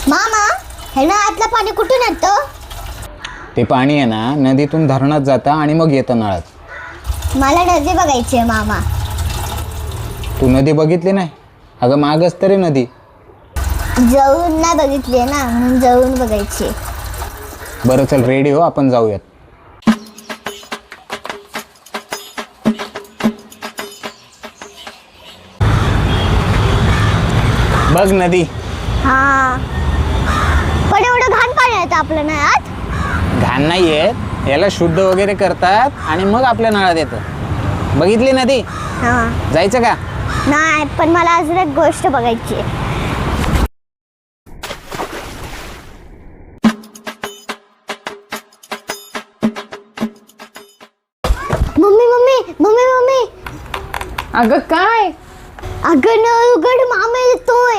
मामा हे ना आतलं पाणी कुठून येतं? ते पाणी आहे ना नदीतून धरणात जातं आणि मग येतं नळात. मला नदी बघायची आहे मामा. तू नदी बघितली नाही? अगं मागच तरी नदी. जाऊन नाही बघितली ना, म्हणून जाऊन बघायची. बरं चल रेडी हो, आपण जाऊयात. बघ नदी. हा पण एवढं घाण पाणी येतं आपल्या नळात? घाण नाही येत, याला शुद्ध वगैरे करतात आणि मग आपल्या नळात येतं. बघितली नदी? हा. जायचं का? नाही, पण मला अजून एक गोष्ट बघायची आहे. Mummy mummy mummy mummy. अगं काय? अगं नळ उघड, मामा येतोय.